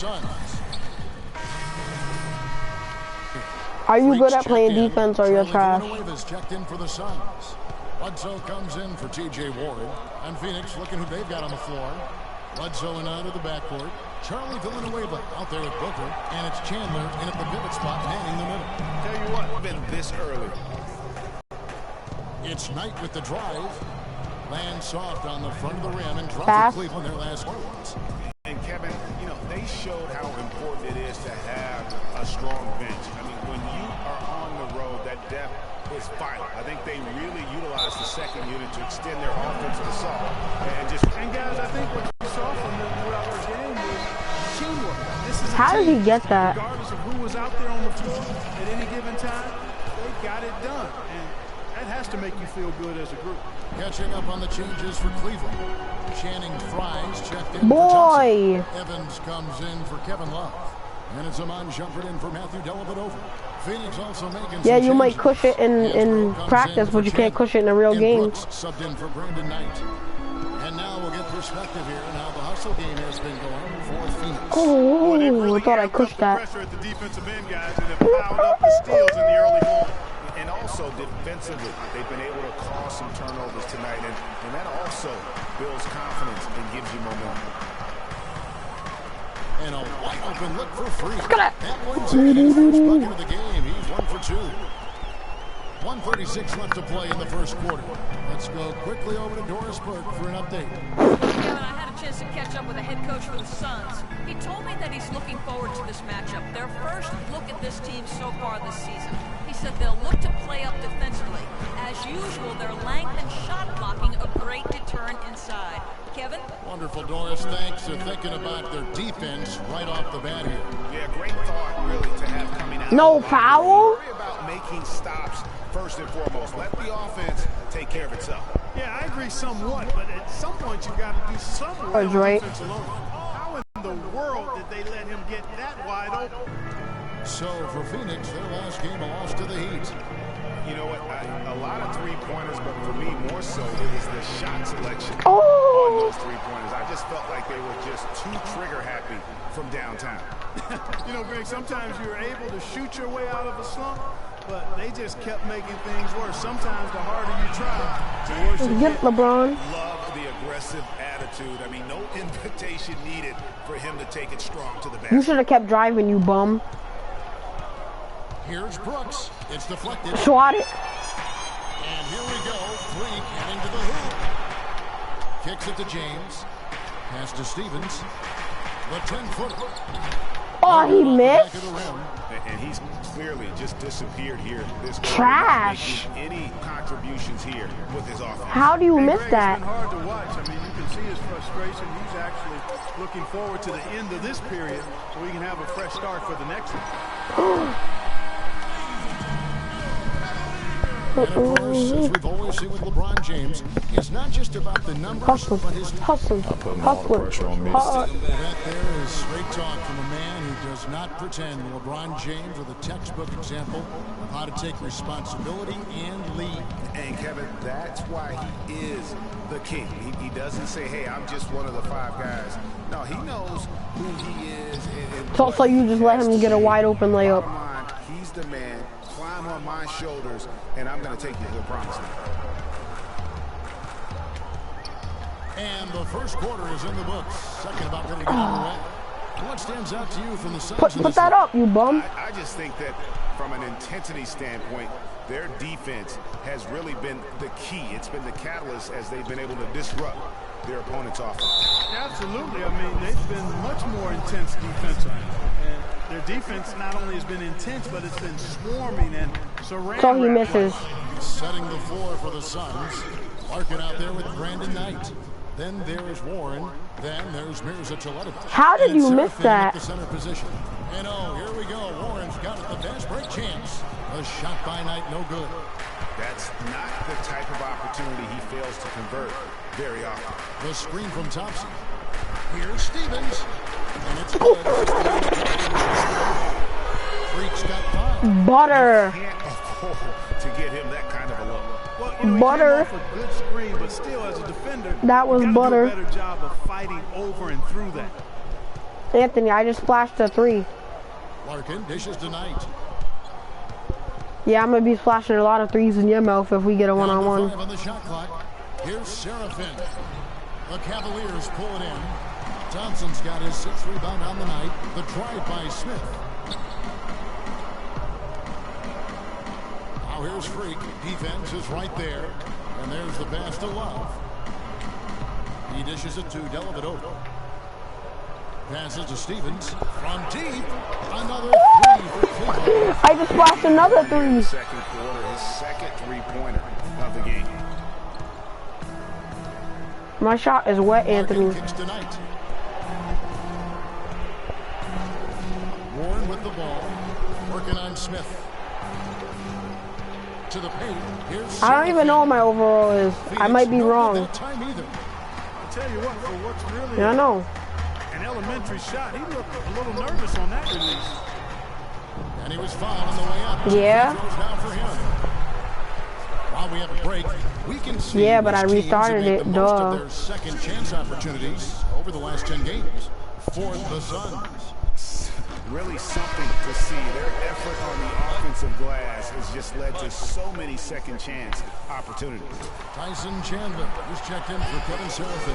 Suns. Are you good at playing defense or you're trash? Checked in for the Suns. Bledsoe comes in for T.J. Ward. And Phoenix looking who they've got on the floor. Bledsoe and out of the backcourt. Charlie Villanueva out there with Booker. And it's Chandler in at the pivot spot, manning the middle. Tell you what, been this early. It's Knight with the drive. Lands soft on the front of the rim and drops Cleveland their last ones. And Kevin, you know, they showed how important it is to have a strong bench. I mean, when you are on the road, that depth is vital. I think they really utilized the second unit to extend their offensive assault. And guys, I think what you saw from them throughout the game was teamwork. How did he get that? Regardless of who was out there on the floor at any given time, they got it done. And that has to make you feel good as a group. Catching up on the changes for Cleveland. Channing Fries checked in Boy. for Evans comes in for Kevin Love. And it's Amon Shumpert in for Matthew Dellavedova. Phoenix also making yeah, you might cush it in practice, but you can't cush it in a real game. Brooks subbed in for Brandon Knight. And now we'll get perspective here on how the hustle game has been going for Phoenix. Oh, I thought I cushed that. Pressure at the defensive end, guys, and they've piled up the steals in the early going. And also defensively, they've been able to cause some turnovers tonight, and that also builds confidence and gives you momentum. And a wide open look for free. That one's in his first bucket of the game. He's 1 for 2. 1:36 left to play in the first quarter. Let's go quickly over to Doris Burke for an update. Kevin, I had a chance to catch up with the head coach for the Suns. He told me that he's looking forward to this matchup. Their first look at this team so far this season. He said they'll look to play up defensively. As usual, their length and shot blocking a great deterrent inside. Kevin? Wonderful, Doris. Thanks for thinking about their defense right off the bat here. Yeah, great thought, really, to have coming out. No foul? Worry about making stops first and foremost. Let the offense take care of itself. Yeah, I agree somewhat, but at some point you got to do something. Right. How in the world did they let him get that wide open? So for Phoenix, their last game a loss to the Heat. You know what? A lot of three-pointers, but for me, more so, it was the shot selection on those three-pointers. I just felt like they were just too trigger-happy from downtown. You know, Greg, sometimes you're able to shoot your way out of a slump, but they just kept making things worse. Sometimes the harder you try, the worse it gets. LeBron. Love the aggressive attitude. I mean, no invitation needed for him to take it strong to the basket. You should have kept driving, you bum. Here's Brooks. It's deflected. Swat it. And here we go. Freak heading to the hoop. Kicks it to James. Pass to Stevens. The 10-footer. Oh, he missed. And he's clearly just disappeared here. This trash. Any contributions here with his offense? How do you miss that? It's been hard to watch. I mean, you can see his frustration. He's actually looking forward to the end of this period so he can have a fresh start for the next one. And of course, as we've always seen with LeBron James, it's not just about the numbers, but his hustle. Pressure on me. That there is straight talk from a man who does not pretend. LeBron James with a textbook example of how to take responsibility and lead. And Kevin, that's why he is the king. He doesn't say, hey, I'm just one of the 5 guys. No, he knows who he is. So you just let him get a wide open layup. He's the man. Climb on my shoulders, and I'm going to take you to the promised land. And the first quarter is in the books. Second about ready to get underway. What stands out to you from the Suns? Put that up, you bum. I just think that from an intensity standpoint, their defense has really been the key. It's been the catalyst as they've been able to disrupt their opponent's offense. Absolutely. I mean, they've been much more intense defensively. And their defense not only has been intense, but it's been swarming and surrounding. So he misses. Setting the floor for the Suns. Larkin out there with Brandon Knight. Then there's Warren. Then there's Mirza Teletovic. How did you miss that? The center position. And oh, here we go. Warren's got it. The fast break chance. A shot by Knight, no good. That's not the type of opportunity he fails to convert very often. The screen from Thompson. Here's Stevens. And it's good. Freak's got 5. Butter. Can't afford to get him that kind of a look. Well, you know, butter. He came off a good screen, but still, as a defender, that was you butter. do a better job of fighting over and through that. Anthony, I just splashed a 3. Larkin dishes to Knight. Yeah, I'm gonna be splashing a lot of 3s in your mouth if we get a Down to one-on-one. 5 on the shot clock. Here's Seraphin. The Cavaliers pull it in. Thompson's got his 6th rebound on the night. The drive by Smith. Now here's Freak. Defense is right there. And there's the pass to Love. He dishes it to Dellavedova. Passes to Stevens. From deep. Another 3 for Cleveland. I just splashed another 3. Second quarter, his second three-pointer of the game. My shot is wet, Anthony. Kicks to Knight. Warren with the ball. Working on Smith. To the paint. Here's I don't even know what my overall is. I might be wrong. That time either. I'll tell you what, for what's really Yeah, I know. an elementary shot, he looked a little nervous on that release. And he was fouled on the way up. Yeah. Free throws now for him. While we have a break, we can see Yeah, but I which teams restarted have made it, the most duh. of their second chance opportunities over the last 10 games. For the Suns. Really something to see. Their effort on the offensive glass has just led to so many second chance opportunities. Tyson Chandler was checked in for Kevin Seraphin.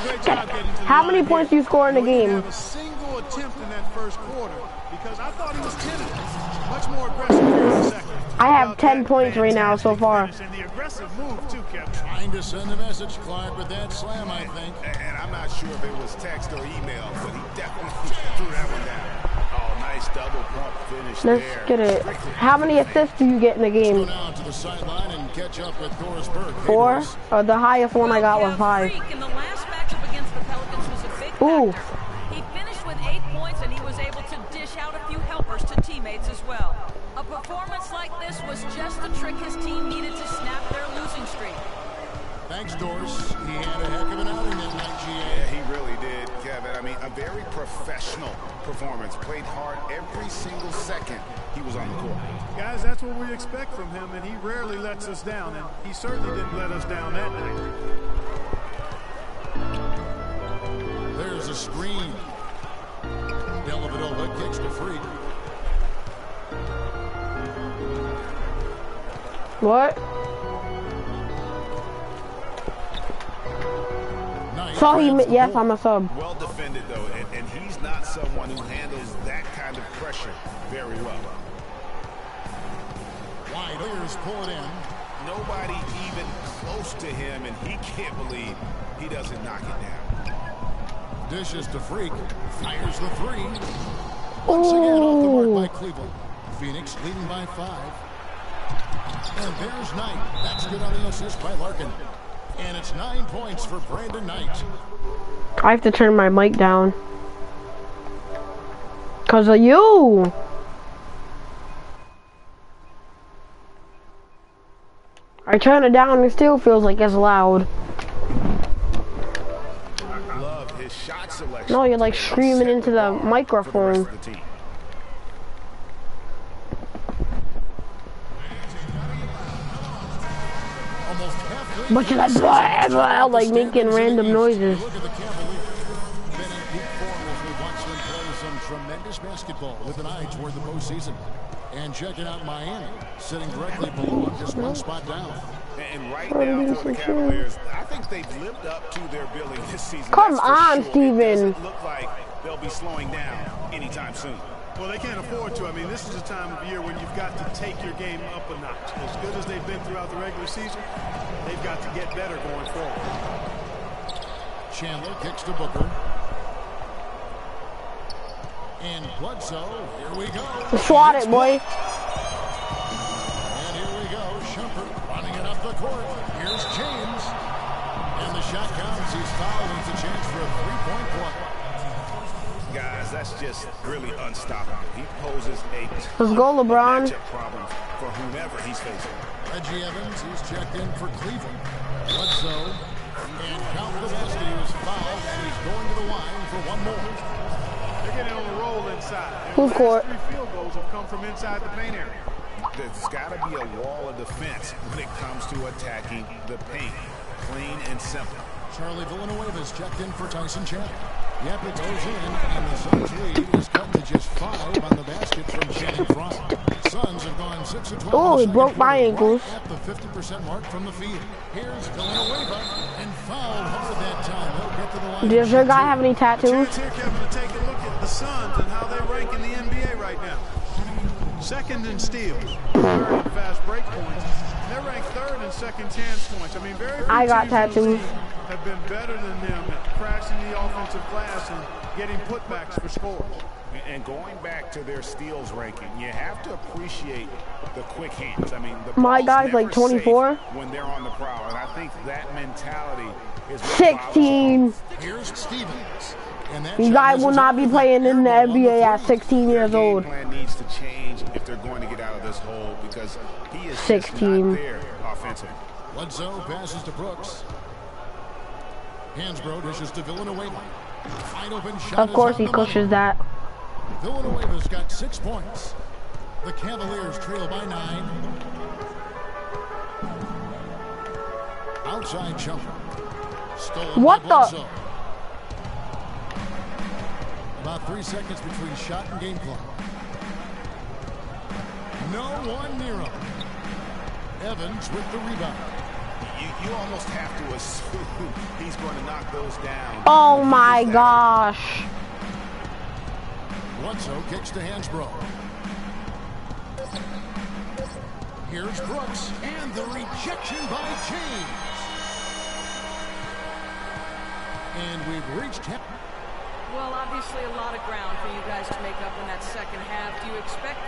Great job getting to the How line many here. points do you score in the He didn't game? have a single attempt in that first quarter because I thought he was tentative. Much more aggressive here in the second. I have 10 points right now so far. And the aggressive move too, Kevin. Trying to send a message, Clark, with that slam, I think. And I'm not sure if it was text or email, but he definitely threw that one down. Oh, nice double pump finish Let's there. get it. How many assists do you get in the Go game? down to the sideline and catch up with Doris Burke. 4? Or the highest one I got was 5. Freak in the last matchup against the Pelicans was a big Ooh. factor. He finished with 8 points and he was able to dish out a few helpers to teammates as well. A performance like this was just the trick his team needed to snap their losing streak. Thanks, Doris. He had a heck of an outing that night, Yeah, GA. he really did, Kevin. I mean, a very professional performance. Played hard every single second he was on the court. Guys, that's what we expect from him, and he rarely lets us down, and he certainly didn't let us down that night. There's a screen. Dellavedova kicks to Freak. What? Knight So he, grabs the yes, ball. I'm a sub. Well defended, though, and he's not someone who handles that kind of pressure very well. Wide players pull it in. Nobody even close to him, and he can't believe he doesn't knock it down. Dishes to Freak. Fires the 3. Once again off the mark by Cleveland. Phoenix leading by 5. And there's Knight. That's good on the assist by Larkin. And it's 9 points for Brandon Knight. I have to turn my mic down. 'Cause of you. I turn it down and it still feels like it's loud. Love his shot selection. No, you're like screaming into the For the microphone. rest of the team. Almost halfway. But you're like, blah, blah, like making random noises. Look at the Cavaliers. Been in peak form as we watch them play some tremendous basketball with an eye toward the postseason. And checking out Miami, sitting directly below them, just one spot down. And right now for the Cavaliers, I think they've lived up to their billing this season. Come That's for on, sure. Steven. It doesn't look like they'll be slowing down anytime soon. Well, they can't afford to. I mean, this is a time of year when you've got to take your game up a notch. As good as they've been throughout the regular season, they've got to get better going forward. Chandler kicks to Booker. And Bledsoe, here we go. Swat it, boy. And here we go, Shumpert running it up the court. Here's James. And the shot counts. He's fouled. It's a chance for a three-point play. Guys, that's just really unstoppable. He poses a Let's go, LeBron. matchup problem for whomever he's facing. Reggie Evans, he's checked in for Cleveland. Bledsoe. And count the basket. He was fouled, and he's going to the line for one more. They're getting on the roll inside. Who's Their court? last 3 field goals have come from inside the paint area. There's got to be a wall of defense when it comes to attacking the paint. Clean and simple. Charlie Villanueva is checked in for Tyson Chandler. Yep, it goes in, and the Suns lead is cut to just 5 on the basket from Channing Frye. Suns have gone 6 of 12. Oh, he broke my ankles. Right at the 50% mark from the field. Here's Villanueva, and fouled hard that time. They'll get to the line. Does your guy have any tattoos? Chance here, Kevin, to take a look at the Suns and how they rank in the NBA right now. Second in steals, third in fast break points. They're ranked third in second chance points. I mean, very few I got teams in the tattoos. league have been better than them at crashing the offensive glass and getting putbacks for scores. And going back to their steals ranking, you have to appreciate the quick hands. I mean, the My ball's guy's never like 24. safe when they're on the prowl, and I think that mentality is what 16. Here's Stevens. And that You shot guy misses will not be over the playing in the airball on NBA at three. 16 years old. Game plan needs to change if they're going to get out of this hole because he is 16. just not there offensively. Bledsoe passes to Brooks. Hansbrough dishes to Villanueva. Wide open shot. Of course is he on the money. pushes that. Villanueva's got 6 points. The Cavaliers trail by 9. Outside jumper. Stolen What by the? Bledsoe. About 3 seconds between shot and game clock. No one near him. Evans with the rebound. You almost have to assume he's going to knock those down. Oh my gosh. Bledsoe kicks to Hansbrough. Here's Brooks, and the rejection by James. And we've reached him. Well, obviously a lot of ground for you guys to make up in that second half. Do you expect...